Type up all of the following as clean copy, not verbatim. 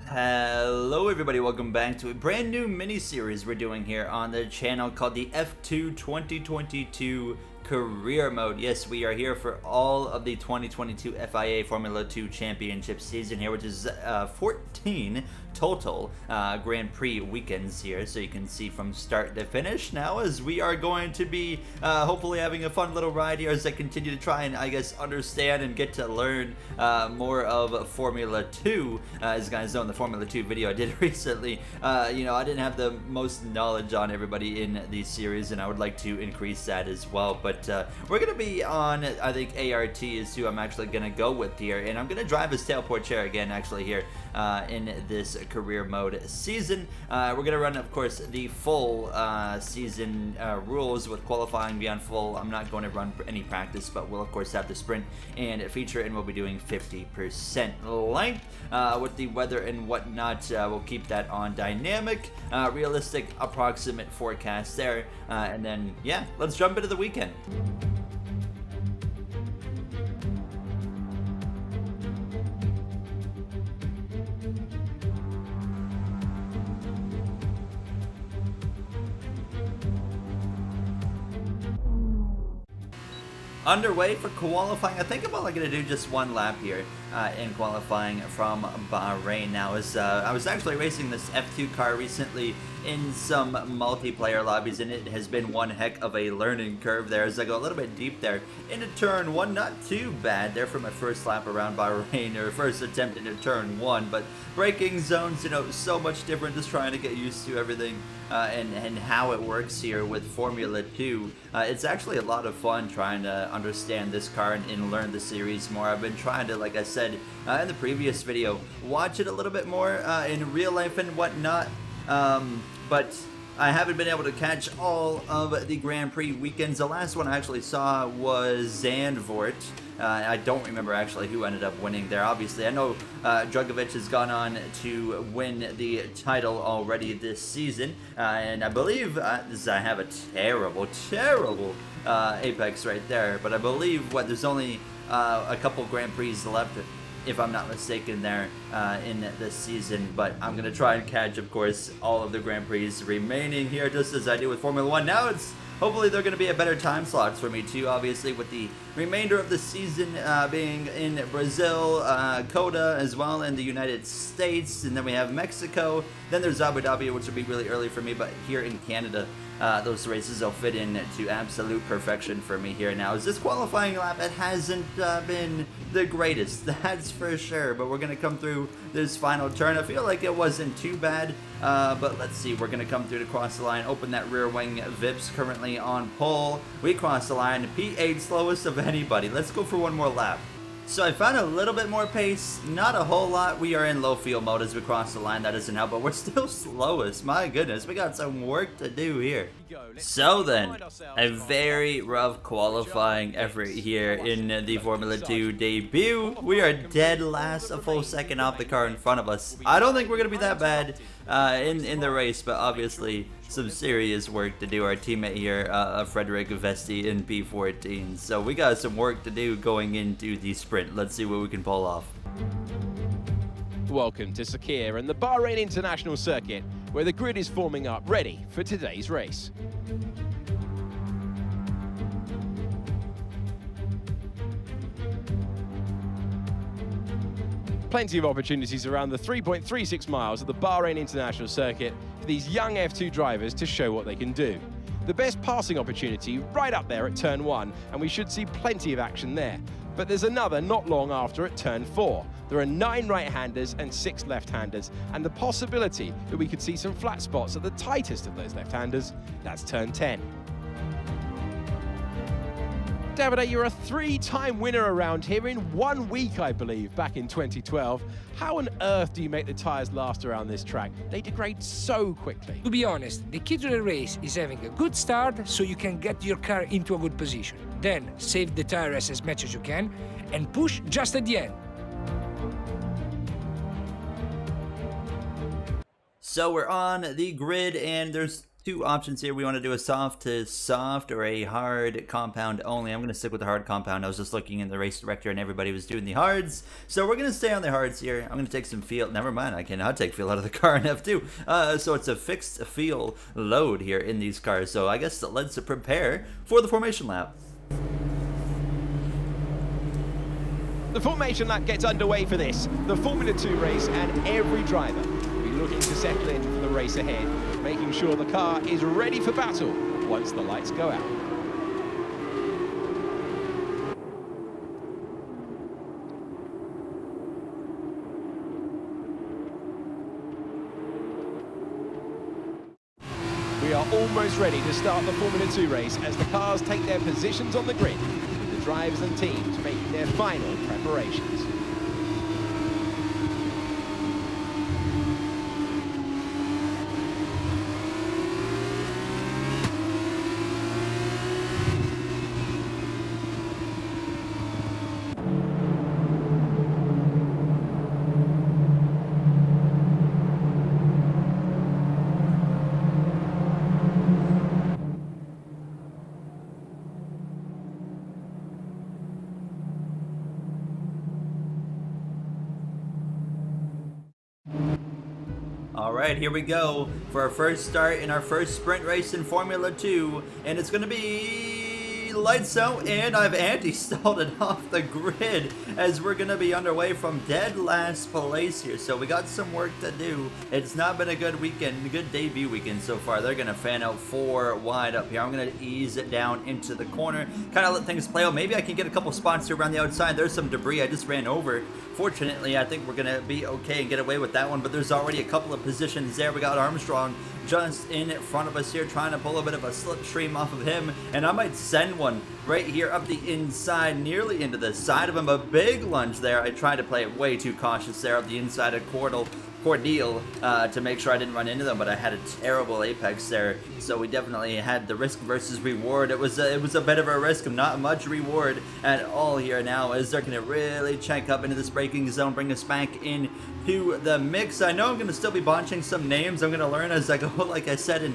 Hello everybody, welcome back to a brand new mini-series we're doing here on the channel called the F2 2022 Career Mode. Yes, we are here for all of the 2022 FIA Formula 2 Championship season here, which is 14 total Grand Prix weekends here, so you can see from start to finish now, as we are going to be hopefully having a fun little ride here as I continue to try and, I guess, understand and get to learn more of Formula 2. As you guys know, in the Formula 2 video I did recently, you know, I didn't have the most knowledge on everybody in the series, and I would like to increase that as well. But we're going to be on, I think, ART is who I'm actually going to go with here, and I'm going to drive as POURCHAIRE'S again, actually, here in this career mode season. We're going to run, of course, the full season rules with qualifying beyond full. I'm not going to run any practice, but we'll, of course, have the sprint and feature, and we'll be doing 50% length with the weather and whatnot. We'll keep that on dynamic, realistic, approximate forecast there, and then, yeah, let's jump into the weekend. Underway for qualifying. I think I'm only going to do just one lap here in qualifying from Bahrain. Now, as I was actually racing this F2 car recently in some multiplayer lobbies, and it has been one heck of a learning curve there as I go a little bit deep there into turn one. Not too bad there for my first lap around Bahrain, or first attempt into turn one, but braking zones, you know, so much different, just trying to get used to everything and how it works here with Formula 2. It's actually a lot of fun trying to understand this car and learn the series more. I've been trying to, like I said in the previous video, watch it a little bit more in real life and whatnot, but I haven't been able to catch all of the Grand Prix weekends. The last one I actually saw was Zandvoort. I don't remember actually who ended up winning there. Obviously, I know Drugovich has gone on to win the title already this season, and I believe I have a terrible apex right there, but I believe there's only a couple Grand Prix left, if I'm not mistaken, there in this season. But I'm going to try and catch, of course, all of the Grand Prix remaining here, just as I do with Formula 1. Now it's hopefully they're going to be a better time slots for me too, obviously, with the remainder of the season being in Brazil, COTA as well in the United States, and then we have Mexico. Then there's Abu Dhabi, which will be really early for me, but here in Canada, those races will fit in to absolute perfection for me here. Now, as this qualifying lap, it hasn't been the greatest, that's for sure, but we're going to come through this final turn. I feel like it wasn't too bad, but let's see. We're going to come through to cross the line, open that rear wing. Vips currently on pole. We cross the line. P8 slowest of anybody. Let's go for one more lap. So I found a little bit more pace, not a whole lot. We are in low fuel mode as we cross the line. That doesn't help, but we're still slowest. My goodness, we got some work to do here. So then, a very rough qualifying effort here in the Formula 2 debut. We are dead last, a full second off the car in front of us. I don't think we're going to be that bad in the race, but obviously some serious work to do. Our teammate here, Frederick Vesti in P14. So we got some work to do going into the sprint. Let's see what we can pull off. Welcome to Sakir and the Bahrain International Circuit, where the grid is forming up ready for today's race. Plenty of opportunities around the 3.36 miles of the Bahrain International Circuit for these young F2 drivers to show what they can do. The best passing opportunity right up there at turn 1, and we should see plenty of action there. But there's another not long after at turn 4. There are 9 right-handers and 6 left-handers, and the possibility that we could see some flat spots at the tightest of those left-handers, that's turn 10. Davide, you're a 3-time winner around here in 1 week, I believe, back in 2012. How on earth do you make the tyres last around this track? They degrade so quickly. To be honest, the key to the race is having a good start so you can get your car into a good position. Then save the tires as much as you can and push just at the end. So we're on the grid, and there's two options here. We want to do a soft to soft or a hard compound only. I'm going to stick with the hard compound. I was just looking in the race director and everybody was doing the hards. So we're going to stay on the hards here. I'm going to take some feel. Never mind, I cannot take feel out of the car in F2. So it's a fixed feel load here in these cars. So I guess let's prepare for the formation lap. The formation lap gets underway for this, the Formula 2 race, and every driver will be looking to settle in for the race ahead, making sure the car is ready for battle once the lights go out. We are almost ready to start the Formula 2 race as the cars take their positions on the grid, with the drivers and teams making their final preparations. Alright, here we go for our first start in our first sprint race in Formula 2, and it's going to be lights out, and I've anti-stalled it off the grid as we're going to be underway from dead last place here, so we got some work to do. It's not been a good weekend, a good debut weekend so far. They're going to fan out 4 wide up here. I'm going to ease it down into the corner, kind of let things play out. Maybe I can get a couple spots here around the outside. There's some debris I just ran over. Fortunately, I think we're going to be okay and get away with that one, but there's already a couple of positions there. We got Armstrong just in front of us here, trying to pull a bit of a slipstream off of him, and I might send one right here up the inside, nearly into the side of him. A big lunge there. I tried to play it way too cautious there up the inside of Cordeal to make sure I didn't run into them, but I had a terrible apex there, so we definitely had the risk versus reward. It was a bit of a risk, not much reward at all here now, as they're going to really check up into this braking zone, bring us back in to the mix. I know I'm going to still be botching some names. I'm going to learn as I go, like I said, and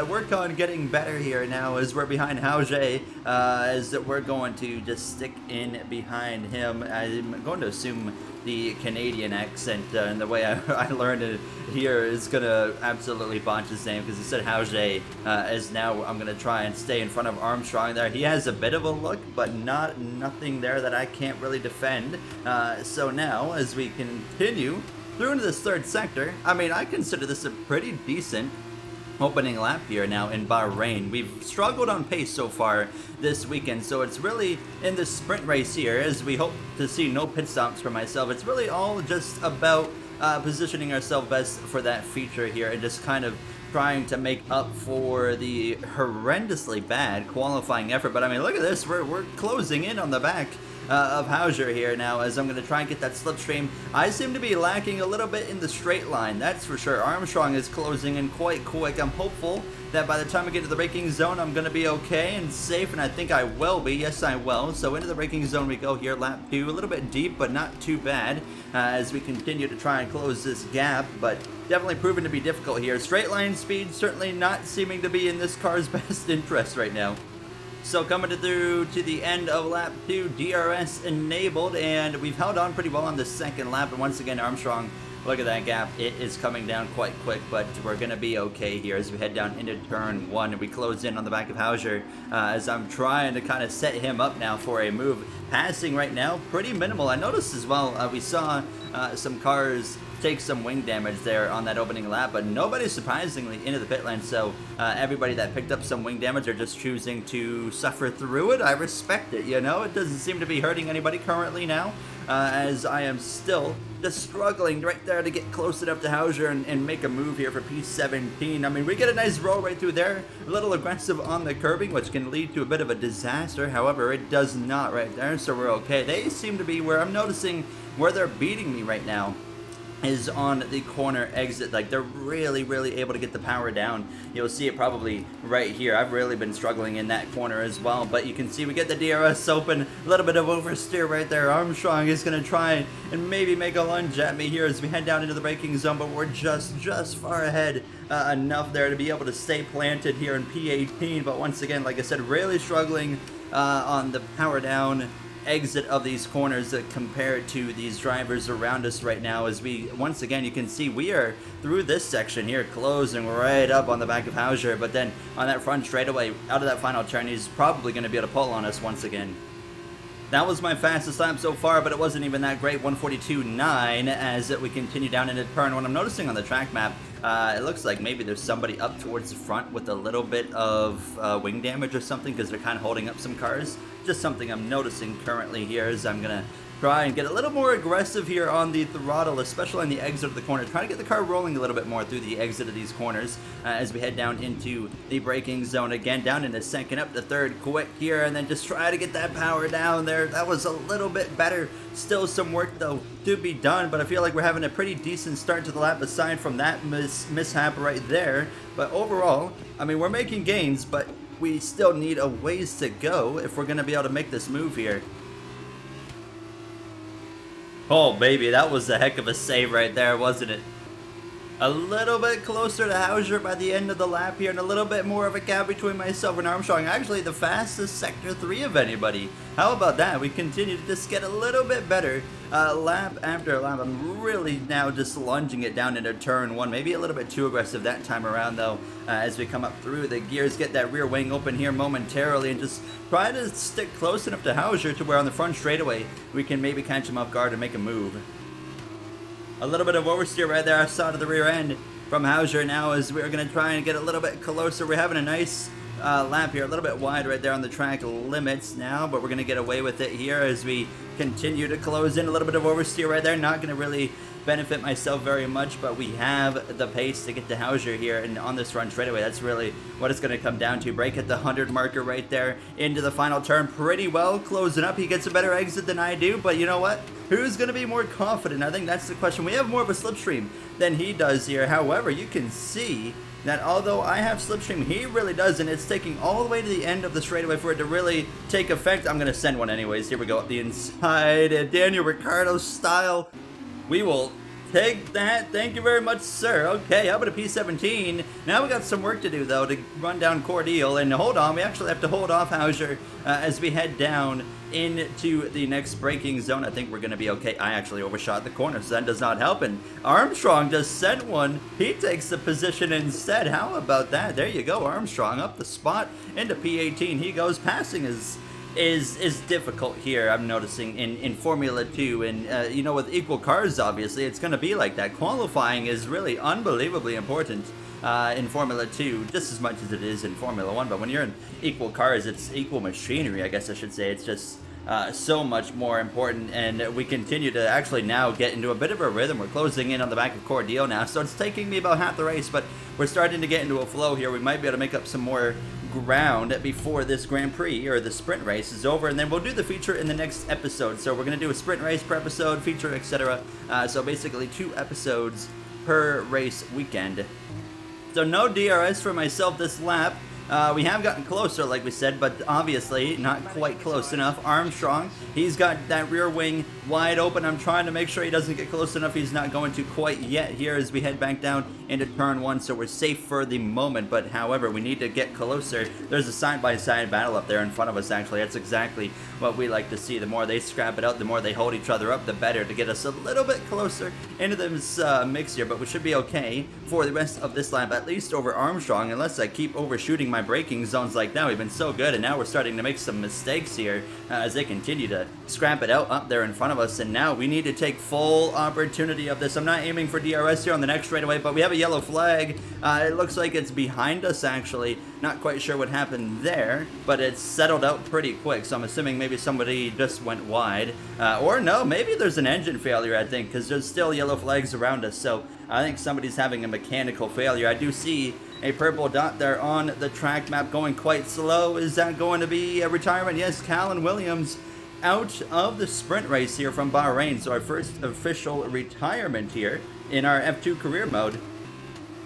work on getting better here now as we're behind Hauge, as we're going to just stick in behind him. I'm going to assume the Canadian accent and the way I learned it here is going to absolutely botch his name, because he said Hauge, as now I'm going to try and stay in front of Armstrong there. He has a bit of a look, but nothing there that I can't really defend. So now, as we continue through into this third sector, I mean, I consider this a pretty decent opening lap here now in Bahrain. We've struggled on pace so far this weekend, so it's really in the sprint race here, as we hope to see no pit stops for myself. It's really all just about positioning ourselves best for that feature here, and just kind of trying to make up for the horrendously bad qualifying effort. But I mean, look at this, we're closing in on the back of Hauger here now, as I'm going to try and get that slipstream. I seem to be lacking a little bit in the straight line, that's for sure. Armstrong is closing in quite quick. I'm hopeful that by the time I get to the braking zone, I'm going to be okay and safe, and I think I will be. Yes, I will. So into the braking zone we go here, lap 2. A little bit deep, but not too bad, as we continue to try and close this gap, but definitely proven to be difficult here. Straight line speed certainly not seeming to be in this car's best interest right now. So coming through to the end of lap 2, DRS enabled, and we've held on pretty well on the second lap. And once again, Armstrong, look at that gap. It is coming down quite quick, but we're going to be okay here as we head down into turn 1. And we close in on the back of Hauger, as I'm trying to kind of set him up now for a move. Passing right now, pretty minimal. I noticed as well, we saw some cars take some wing damage there on that opening lap, but nobody surprisingly into the pit lane, so everybody that picked up some wing damage are just choosing to suffer through it. I respect it, you know. It doesn't seem to be hurting anybody currently now, as I am still just struggling right there to get close enough to Hauger and make a move here for P17. I mean, we get a nice roll right through there, a little aggressive on the curbing, which can lead to a bit of a disaster. However, it does not right there, so we're okay. They seem to be where I'm noticing where they're beating me right now is on the corner exit. Like, they're really able to get the power down. You'll see it probably right here. I've really been struggling in that corner as well, but you can see we get the DRS open. A little bit of oversteer right there. Armstrong is going to try and maybe make a lunge at me here as we head down into the braking zone, but we're just far ahead enough there to be able to stay planted here in P18. But once again, like I said, really struggling on the power down exit of these corners compared to these drivers around us right now. As we, once again, you can see we are through this section here, closing right up on the back of Hauser, but then on that front straightaway, out of that final turn, he's probably going to be able to pull on us once again. That was my fastest lap so far, but it wasn't even that great, 142.9, as we continue down into turn one. I'm noticing on the track map, it looks like maybe there's somebody up towards the front with a little bit of wing damage or something, because they're kind of holding up some cars. Just something I'm noticing currently here, as I'm going to try and get a little more aggressive here on the throttle, especially on the exit of the corner. Try to get the car rolling a little bit more through the exit of these corners as we head down into the braking zone again, down into second, up to third quick here, and then just try to get that power down there. That was a little bit better. Still some work though to be done, but I feel like we're having a pretty decent start to the lap aside from that mishap right there. But overall, I mean, we're making gains, but we still need a ways to go if we're going to be able to make this move here. Oh, baby, that was a heck of a save right there, wasn't it? A little bit closer to Hauser by the end of the lap here, and a little bit more of a gap between myself and Armstrong. Actually, the fastest Sector 3 of anybody. How about that? We continue to just get a little bit better lap after lap. I'm really now just lunging it down into turn one. Maybe a little bit too aggressive that time around, though, as we come up through the gears, get that rear wing open here momentarily, and just try to stick close enough to Hauser to where on the front straightaway we can maybe catch him off guard and make a move. A little bit of oversteer right there outside of the rear end from Hauser now, as we're going to try and get a little bit closer. We're having a nice lap here, a little bit wide right there on the track limits now, but we're going to get away with it here as we continue to close in. A little bit of oversteer right there, not going to really benefit myself very much, but we have the pace to get to Hauser here, and on this run straightaway, that's really what it's going to come down to. Break at the 100 marker right there into the final turn pretty well, closing up. He gets a better exit than I do, but you know what? Who's going to be more confident? I think that's the question. We have more of a slipstream than he does here. However, you can see that although I have slipstream, he really doesn't. It's taking all the way to the end of the straightaway for it to really take effect. I'm going to send one anyways. Here we go up the inside, and Daniel Ricciardo style. We will take that. Thank you very much, sir. Okay, how about a P17? Now we got some work to do, though, to run down Cordial. And hold on, we actually have to hold off Hauser as we head down into the next braking zone. I think we're going to be okay. I actually overshot the corner, so that does not help. And Armstrong just sent one. He takes the position instead. How about that? There you go, Armstrong up the spot into P18. He goes. Passing is difficult here, I'm noticing, in Formula 2, and you know, with equal cars, obviously it's going to be like that. Qualifying is really unbelievably important in Formula 2, just as much as it is in Formula 1, but when you're in equal cars, it's equal machinery, I guess I should say. It's just so much more important, and we continue to actually now get into a bit of a rhythm. We're closing in on the back of Cordial now, so it's taking me about half the race, but we're starting to get into a flow here. We might be able to make up some more ground before this Grand Prix, or the sprint race, is over, and then we'll do the feature in the next episode. So we're going to do a sprint race per episode, feature, etc. So basically 2 episodes per race weekend. So no DRS for myself this lap. We have gotten closer, like we said, but obviously not quite close enough. Armstrong, he's got that rear wing wide open. I'm trying to make sure he doesn't get close enough. He's not going to quite yet here as we head back down into turn one, so we're safe for the moment. But however, we need to get closer. There's a side-by-side battle up there in front of us, actually. That's exactly what we like to see. The more they scrap it out, the more they hold each other up, the better, to get us a little bit closer into this mix here. But we should be okay for the rest of this lap, at least over Armstrong, unless I keep overshooting my braking zones like that. We've been so good, and now we're starting to make some mistakes here as they continue to scrap it out up there in front of us. And now we need to take full opportunity of this. I'm not aiming for DRS here on the next straightaway, but we have a yellow flag. It looks like it's behind us, actually. Not quite sure what happened there, but it's settled out pretty quick, so I'm assuming maybe somebody just went wide. Or no, maybe there's an engine failure, I think, because there's still yellow flags around us, so I think somebody's having a mechanical failure. I do see a purple dot there on the track map going quite slow. Is that going to be a retirement? Yes, Callan Williams out of the sprint race here from Bahrain. So our first official retirement here in our F2 career mode.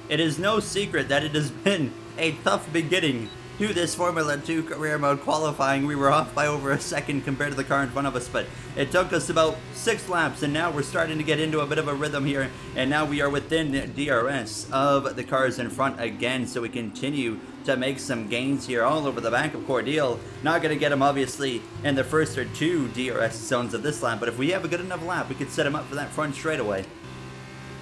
It is no secret that it has been a tough beginning to this Formula 2 career mode qualifying. We were off by over a second compared to the car in front of us, but it took us about 6 laps, and now we're starting to get into a bit of a rhythm here, and now we are within DRS of the cars in front again, so we continue to make some gains here all over the back of Cordial. Not going to get him, obviously, in the first or 2 DRS zones of this lap, but if we have a good enough lap, we could set him up for that front straightaway.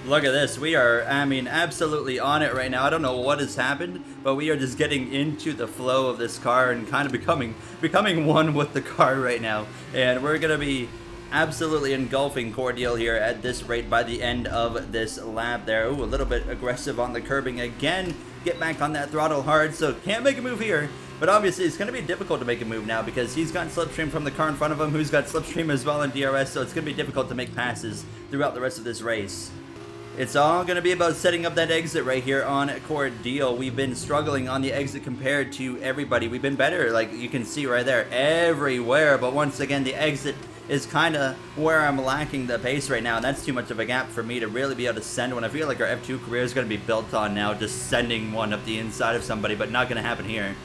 Look at this. We are, I mean, absolutely on it right now. I don't know what has happened, but we are just getting into the flow of this car and kind of becoming one with the car right now. And we're going to be absolutely engulfing Cordial here at this rate by the end of this lap there. Ooh, a little bit aggressive on the curbing again. Get back on that throttle hard, so can't make a move here. But obviously, it's going to be difficult to make a move now because he's got slipstream from the car in front of him, who's got slipstream as well in DRS, so it's going to be difficult to make passes throughout the rest of this race. It's all going to be about setting up that exit right here on Cordial. We've been struggling on the exit compared to everybody. We've been better, like you can see right there, everywhere. But once again, the exit is kind of where I'm lacking the pace right now. And that's too much of a gap for me to really be able to send one. I feel like our F2 career is going to be built on now, just sending one up the inside of somebody, but not going to happen here.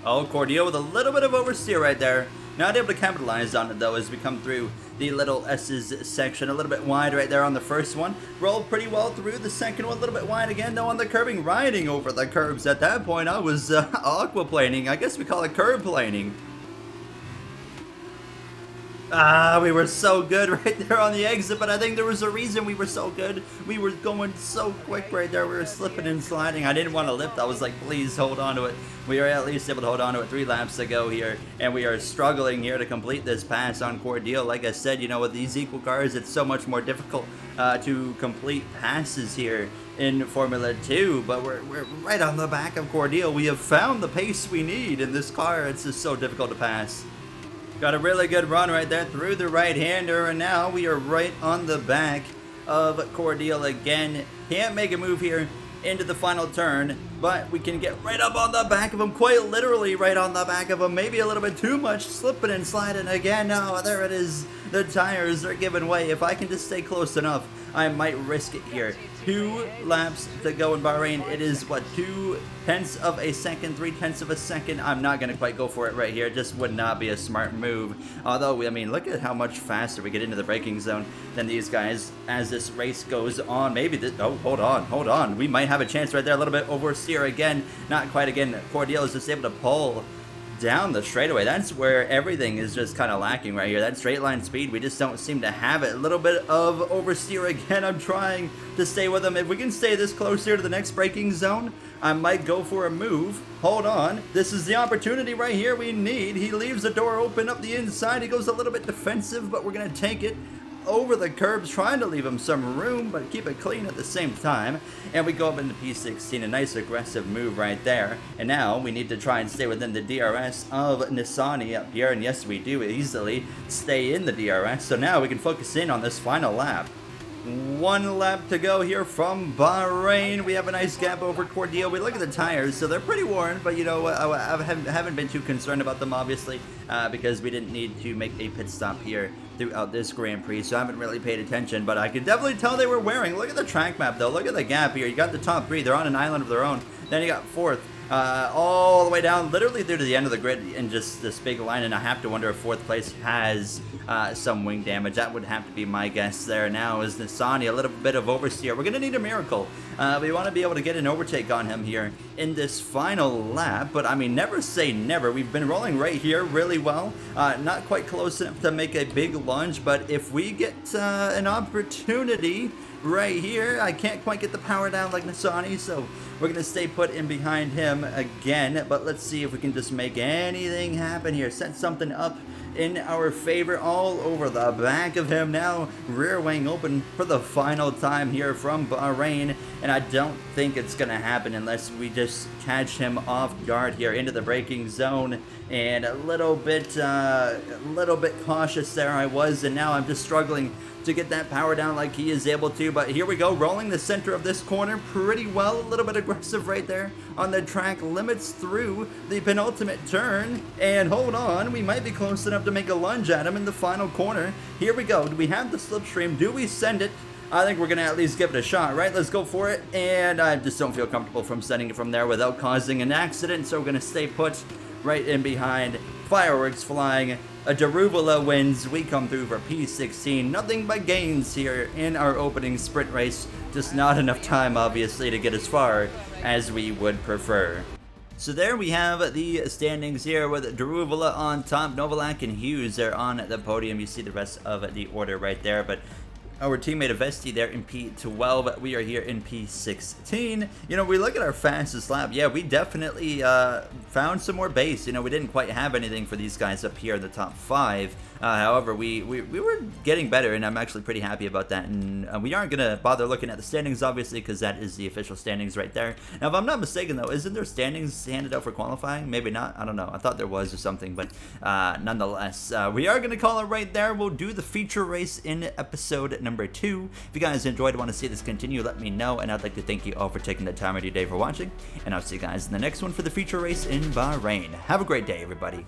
Oh, Cordial with a little bit of oversteer right there. Not able to capitalize on it, though, as we come through the little S's section. A little bit wide right there on the first one. Rolled pretty well through the second one. A little bit wide again, though, on the curbing. Riding over the curbs. At that point, I was aquaplaning. I guess we call it curb planing. Ah, we were so good right there on the exit, but I think there was a reason we were so good. We were going so quick right there. We were slipping and sliding. I didn't want to lift. I was like, please hold on to it. We are at least able to hold on to it 3 laps to go here, and we are struggling here to complete this pass on Cordial. Like I said, you know, with these equal cars, it's so much more difficult to complete passes here in Formula 2, but we're right on the back of Cordial. We have found the pace we need in this car. It's just so difficult to pass. Got a really good run right there through the right-hander, and now we are right on the back of Cordial again. Can't make a move here into the final turn, but we can get right up on the back of him, quite literally right on the back of him. Maybe a little bit too much, slipping and sliding again. Oh, there it is. The tires are giving way. If I can just stay close enough, I might risk it here. 2 laps to go in Bahrain. It is, what, 0.2 of a second, 0.3 of a second. I'm not going to quite go for it right here. It just would not be a smart move. Although, I mean, look at how much faster we get into the braking zone than these guys as this race goes on. Maybe this, oh, hold on. We might have a chance right there. A little bit oversteer again. Not quite again. Cordial is just able to pull down the straightaway. That's where everything is just kind of lacking right here. That straight line speed, we just don't seem to have it. A little bit of oversteer again. I'm trying to stay with him. If we can stay this close here to the next braking zone, I might go for a move. Hold on. This is the opportunity right here we need. He leaves the door open up the inside. He goes a little bit defensive, but we're going to take it over the curbs, trying to leave him some room, but keep it clean at the same time. And we go up into P16, a nice aggressive move right there. And now we need to try and stay within the DRS of Nissani up here. And yes, we do easily stay in the DRS. So now we can focus in on this final lap. 1 lap to go here from Bahrain. We have a nice gap over Cordial. We look at the tires, so they're pretty worn, but you know, I haven't been too concerned about them, obviously, because we didn't need to make a pit stop here throughout this Grand Prix, so I haven't really paid attention, but I can definitely tell they were wearing. Look at the track map, though. Look at the gap here. You got the top 3. They're on an island of their own. Then you got 4th. All the way down, literally through to the end of the grid in just this big line, and I have to wonder if 4th place has some wing damage. That would have to be my guess there. Now is Nissani, a little bit of oversteer. We're going to need a miracle. We want to be able to get an overtake on him here in this final lap, but I mean, never say never. We've been rolling right here really well. Not quite close enough to make a big lunge, but if we get an opportunity right here, I can't quite get the power down like Nissani, so we're going to stay put in behind him again, but let's see if we can just make anything happen here. Set something up in our favor all over the back of him now. Rear wing open for the final time here from Bahrain, and I don't think it's going to happen unless we just catch him off guard here into the braking zone. And a little bit cautious there I was, and now I'm just struggling to get that power down like he is able to. But here we go, rolling the center of this corner pretty well. A little bit aggressive right there on the track limits through the penultimate turn. And hold on, we might be close enough to make a lunge at him in the final corner. Here we go. Do we have the slipstream? Do we send it? I think we're going to at least give it a shot, right? Let's go for it. And I just don't feel comfortable from sending it from there without causing an accident. So we're going to stay put right in behind. Fireworks flying. A Daruvula wins. We come through for P16. Nothing but gains here in our opening sprint race. Just not enough time, obviously, to get as far as we would prefer. So there we have the standings here with Daruvula on top. Novalak and Hughes are on the podium. You see the rest of the order right there. But our teammate Avesti there in P12. We are here in P16. You know, we look at our fastest lap. Yeah, we definitely found some more base. You know, we didn't quite have anything for these guys up here in the top 5. However, we were getting better, and I'm actually pretty happy about that. And we aren't going to bother looking at the standings, obviously, because that is the official standings right there. Now, if I'm not mistaken, though, isn't there standings handed out for qualifying? Maybe not. I don't know. I thought there was or something, but nonetheless, we are going to call it right there. We'll do the feature race in episode number 2. If you guys enjoyed, want to see this continue, let me know, and I'd like to thank you all for taking the time of your day for watching, and I'll see you guys in the next one for the feature race in Bahrain. Have a great day, everybody.